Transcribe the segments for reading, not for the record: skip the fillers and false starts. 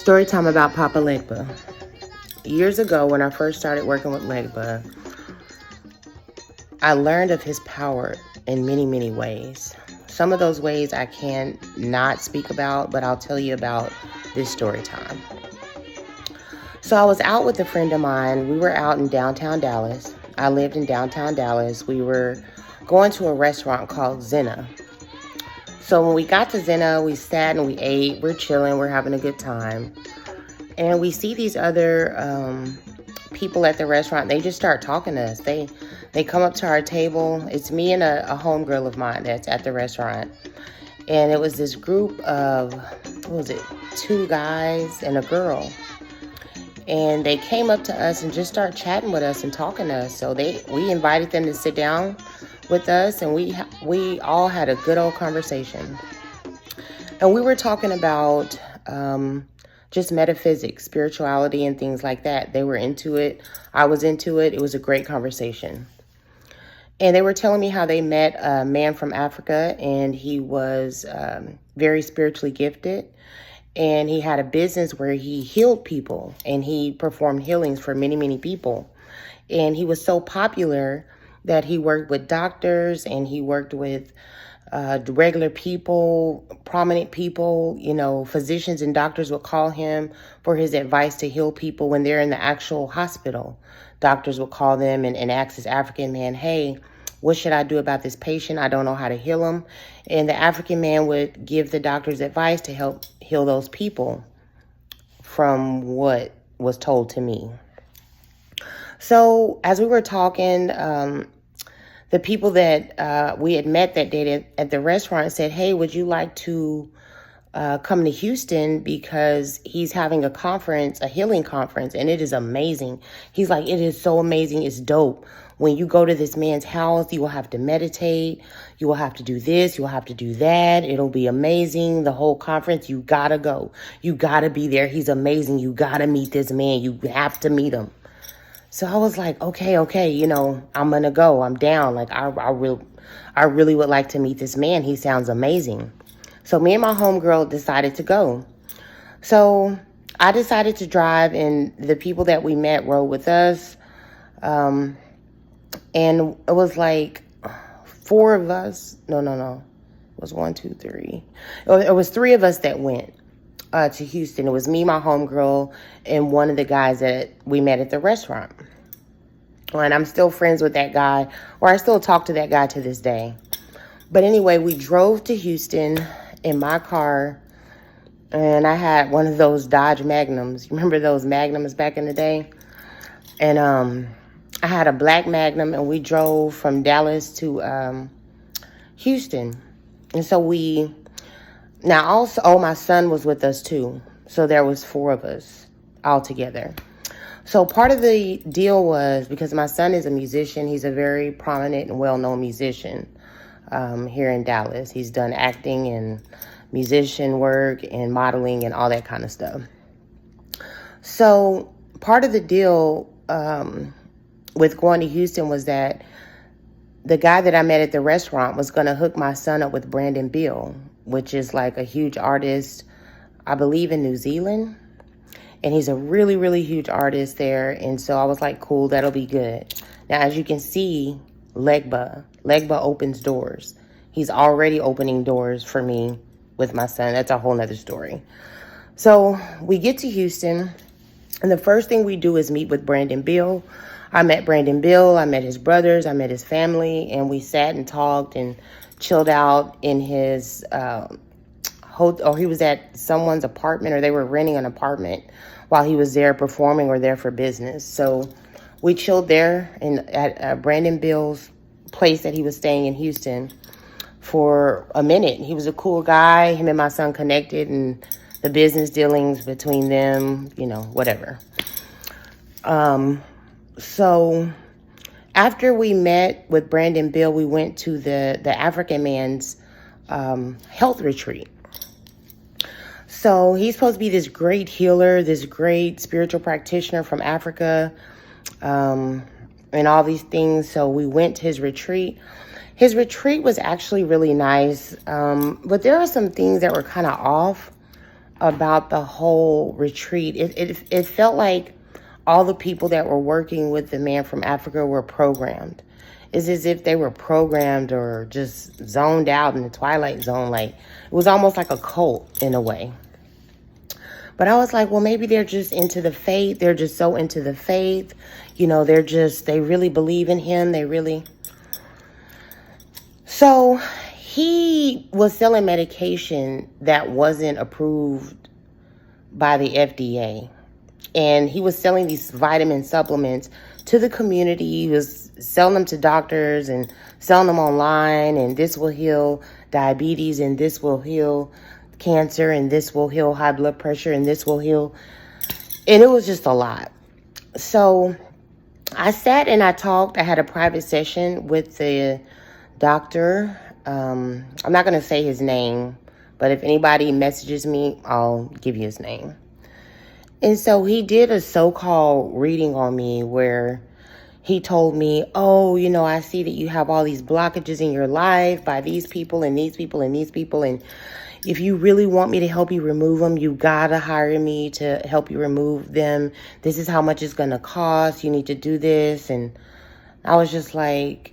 Story time about Papa Legba. Years ago, when I first started working with Legba, I learned of his power in many, many ways. Some of those ways I can not speak about, but I'll tell you about this story time. So I was out with a friend of mine. We were out in downtown Dallas. I lived in downtown Dallas. We were going to a restaurant called Zena. So when we got to Zena, we sat and we ate. We're chilling. We're having a good time. And we see these other people at the restaurant. They just start talking to us. They come up to our table. It's me and a homegirl of mine that's at the restaurant. And it was this group of, what was it, 2 guys and a girl. And they came up to us and just started chatting with us and talking to us. So we invited them to sit down with us, and we all had a good old conversation. And we were talking about just metaphysics, spirituality, and things like that. They were into it. I was into it. It was a great conversation. And they were telling me how they met a man from Africa, and he was very spiritually gifted. And he had a business where he healed people, and he performed healings for many, many people. And he was so popular that he worked with doctors, and he worked with regular people, prominent people. You know, physicians and doctors would call him for his advice to heal people when they're in the actual hospital. Doctors would call them and ask this African man, hey, what should I do about this patient? I don't know how to heal him. And the African man would give the doctors advice to help heal those people from what was told to me. So as we were talking, the people that we had met that day at the restaurant said, hey, would you like to come to Houston, because he's having a conference, a healing conference, and it is amazing. He's like, it is so amazing. It's dope. When you go to this man's house, you will have to meditate. You will have to do this. You will have to do that. It'll be amazing. The whole conference, you gotta go. You gotta be there. He's amazing. You gotta meet this man. You have to meet him. So I was like, okay, you know, I'm gonna go. I'm down. Like, I really would like to meet this man. He sounds amazing. So me and my homegirl decided to go. So I decided to drive, and the people that we met rode with us. And it was like 4 of us. No. It was 1, 2, 3. It was 3 of us that went to Houston. It was me, my homegirl, and one of the guys that we met at the restaurant. And I'm still friends with that guy, or I still talk to that guy to this day. But anyway, we drove to Houston in my car, and I had one of those Dodge Magnums. Remember those Magnums back in the day? And I had a black Magnum, and we drove from Dallas to Houston. And so my son was with us too. So there was 4 of us all together. So part of the deal was, because my son is a musician, he's a very prominent and well-known musician here in Dallas. He's done acting and musician work and modeling and all that kind of stuff. So part of the deal with going to Houston was that the guy that I met at the restaurant was going to hook my son up with Brandon Beal, which is like a huge artist, I believe, in New Zealand. And he's a really, really huge artist there. And so I was like, cool, that'll be good. Now, as you can see, Legba opens doors. He's already opening doors for me with my son. That's a whole nother story. So we get to Houston, and the first thing we do is meet with Brandon Beal. I met Brandon Beal, I met his brothers, I met his family, and we sat and talked and chilled out in his he was at someone's apartment, or they were renting an apartment while he was there performing or there for business. So we chilled there at Brandon Beal's place that he was staying in Houston for a minute. He was a cool guy. Him and my son connected, and the business dealings between them, you know, whatever. So after we met with Brandon Beal, we went to the African man's health retreat. So he's supposed to be this great healer, this great spiritual practitioner from Africa, and all these things. So we went to his retreat. His retreat was actually really nice, but there are some things that were kind of off. about the whole retreat. It felt like all the people that were working with the man from Africa were programmed. It's as if they were programmed or just zoned out in the twilight zone. Like, it was almost like a cult in a way. But I was like, well, maybe they're just into the faith. They're just so into the faith. They really believe in him. So he was selling medication that wasn't approved by the FDA. And he was selling these vitamin supplements to the community. He was selling them to doctors and selling them online. And this will heal diabetes, and this will heal cancer, and this will heal high blood pressure, and this will heal. And it was just a lot. So I sat and I talked. I had a private session with the doctor. I'm not going to say his name, but if anybody messages me, I'll give you his name. And so he did a so-called reading on me where he told me, oh, I see that you have all these blockages in your life by these people and these people and these people. And if you really want me to help you remove them, you gotta hire me to help you remove them. This is how much it's gonna cost. You need to do this. And I was just like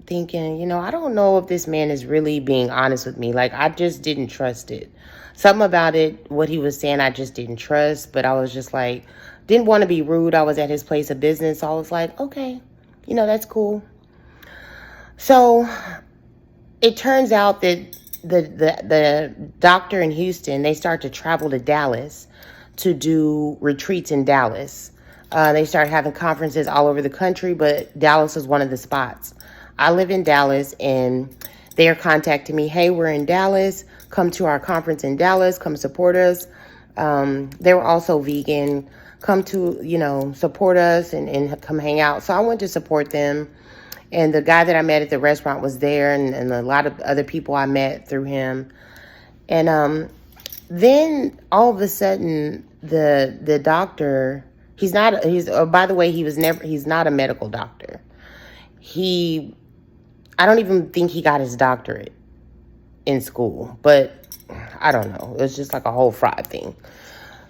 thinking, I don't know if this man is really being honest with me. Like, I just didn't trust it. Something about it, what he was saying, I just didn't trust. But I was just like, didn't want to be rude. I was at his place of business. So I was like, okay, that's cool. So it turns out that the doctor in Houston, they start to travel to Dallas to do retreats in Dallas. They started having conferences all over the country, but Dallas was one of the spots. I live in Dallas, and they are contacting me. Hey, we're in Dallas. Come to our conference in Dallas. Come support us. They were also vegan. Come to, support us and come hang out. So I went to support them. And the guy that I met at the restaurant was there, and a lot of other people I met through him. And then all of a sudden, the doctor, he's not a medical doctor. I don't even think he got his doctorate in school, but I don't know. It was just like a whole fraud thing.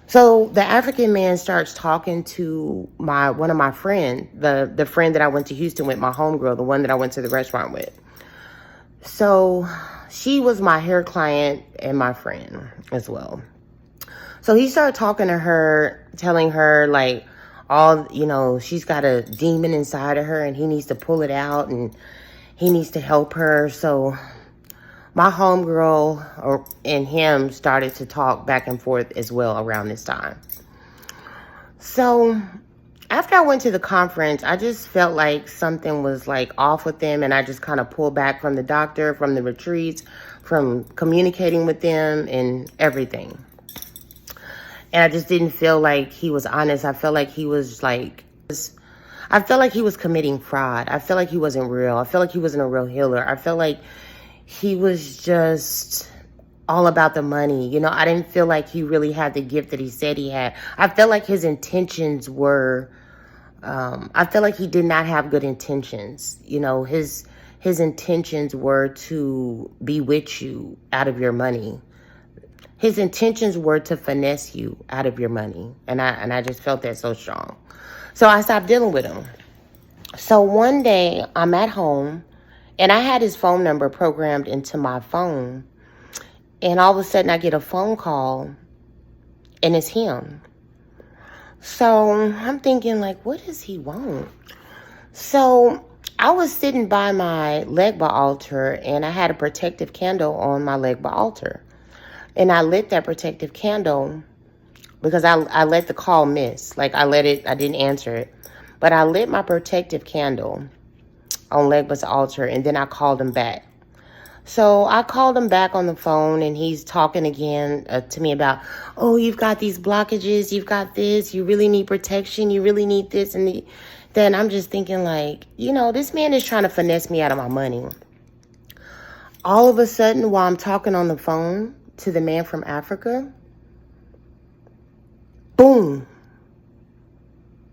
So the African man starts talking to one of my friends, the friend that I went to Houston with, my homegirl, the one that I went to the restaurant with. So she was my hair client and my friend as well. So he started talking to her, telling her like she's got a demon inside of her and he needs to pull it out and he needs to help her. So my homegirl and him started to talk back and forth as well around this time. So after I went to the conference, I just felt like something was like off with them, and I just kind of pulled back from the doctor, from the retreats, from communicating with them and everything. And I just didn't feel like he was honest. I felt like he was committing fraud. I felt like he wasn't real. I felt like he wasn't a real healer. I felt like he was just all about the money. I didn't feel like he really had the gift that he said he had. I felt like his intentions were, I felt like he did not have good intentions. His intentions were to bewitch you out of your money. His intentions were to finesse you out of your money. And I just felt that so strong. So I stopped dealing with him. So one day I'm at home, and I had his phone number programmed into my phone. And all of a sudden I get a phone call, and it's him. So I'm thinking, like, what does he want? So I was sitting by my Legba altar, and I had a protective candle on my Legba altar. And I lit that protective candle because I let the call miss. Like, I didn't answer it. But I lit my protective candle on Legba's altar, and then I called him back. So I called him back on the phone, and he's talking again to me about, oh, you've got these blockages, you've got this, you really need protection, you really need this. And then I'm just thinking, like, this man is trying to finesse me out of my money. All of a sudden, while I'm talking on the phone to the man from Africa, boom,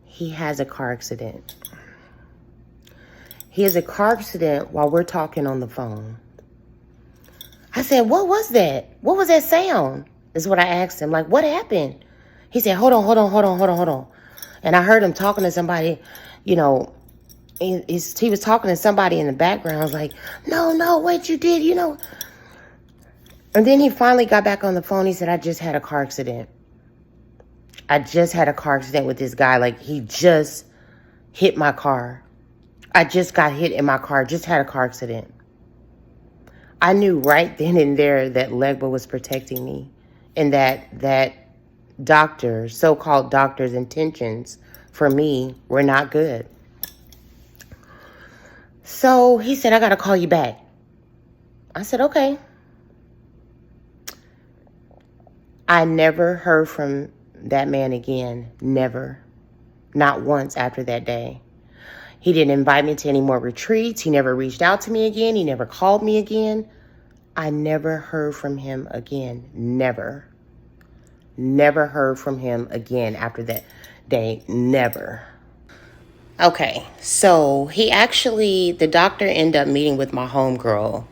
he has a car accident. He has a car accident while we're talking on the phone. I said, what was that? What was that sound? This is what I asked him. Like, what happened? He said, hold on, hold on, hold on, hold on, hold on. And I heard him talking to somebody, you know, he was talking to somebody in the background. I was like, no, what you did, you know. And then he finally got back on the phone. He said, I just had a car accident. I just had a car accident with this guy. Like, he just hit my car. I just got hit in my car. Just had a car accident. I knew right then and there that Legba was protecting me, and that doctor, so-called doctor's intentions for me were not good. So he said, I got to call you back. I said, okay. I never heard from that man again. Never. Not once after that day. He didn't invite me to any more retreats. He never reached out to me again. He never called me again. I never heard from him again. Never. Never heard from him again after that day. Never. Okay, so the doctor ended up meeting with my homegirl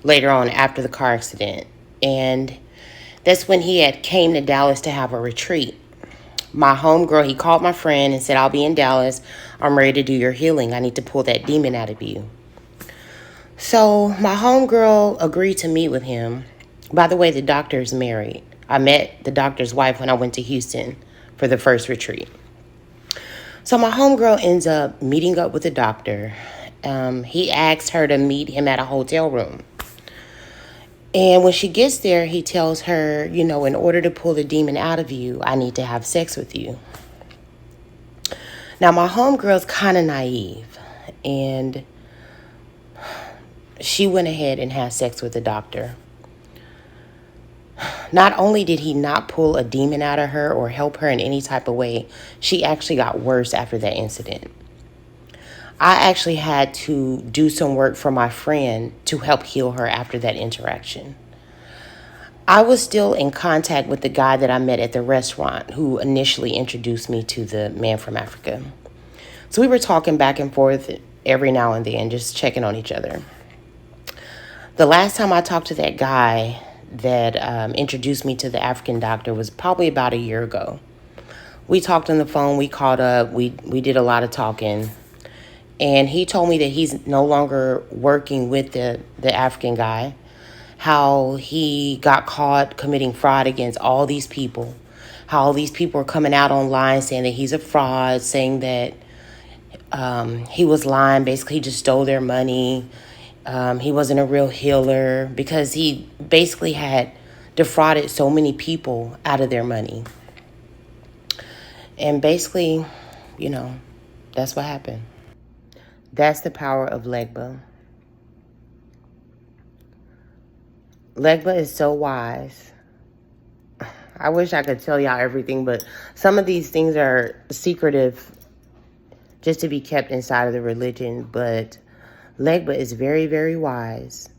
later on after the car accident. And that's when he had came to Dallas to have a retreat. My homegirl, he called my friend and said, I'll be in Dallas. I'm ready to do your healing. I need to pull that demon out of you. So my homegirl agreed to meet with him. By the way, the doctor is married. I met the doctor's wife when I went to Houston for the first retreat. So my homegirl ends up meeting up with the doctor. He asked her to meet him at a hotel room. And when she gets there, he tells her, you know, in order to pull the demon out of you, I need to have sex with you. Now, my homegirl's kind of naive. And she went ahead and had sex with the doctor. Not only did he not pull a demon out of her or help her in any type of way, she actually got worse after that incident. I actually had to do some work for my friend to help heal her after that interaction. I was still in contact with the guy that I met at the restaurant who initially introduced me to the man from Africa. So we were talking back and forth every now and then, just checking on each other. The last time I talked to that guy that introduced me to the African doctor was probably about a year ago. We talked on the phone, we caught up, we did a lot of talking. And he told me that he's no longer working with the African guy, how he got caught committing fraud against all these people, how all these people are coming out online saying that he's a fraud, saying that he was lying, basically he just stole their money. He wasn't a real healer because he basically had defrauded so many people out of their money. And basically, you know, that's what happened. That's the power of Legba. Legba is so wise. I wish I could tell y'all everything, but some of these things are secretive just to be kept inside of the religion. But Legba is very, very wise.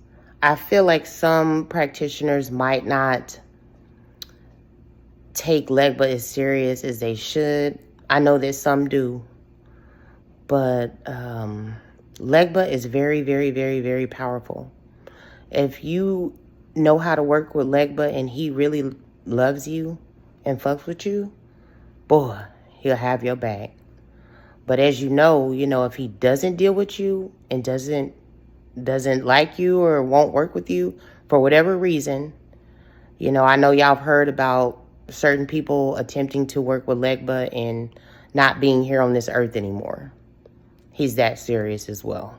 I feel like some practitioners might not take Legba as serious as they should. I know that some do. But Legba is very, very, very, very powerful. If you know how to work with Legba and he really loves you and fucks with you, boy, he'll have your back. But as you know, if he doesn't deal with you and doesn't like you or won't work with you for whatever reason, I know y'all have heard about certain people attempting to work with Legba and not being here on this earth anymore. He's that serious as well.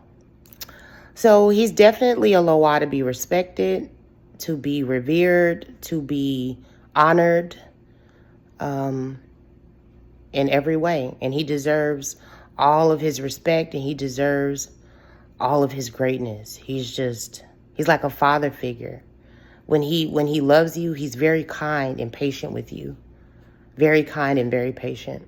So he's definitely a Loa to be respected, to be revered, to be honored in every way. And he deserves all of his respect and he deserves all of his greatness. He's like a father figure. When he loves you, he's very kind and patient with you. Very kind and very patient.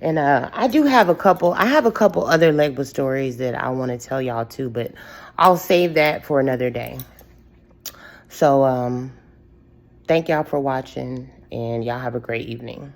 And I have a couple other Legba stories that I want to tell y'all too, but I'll save that for another day. So thank y'all for watching and y'all have a great evening.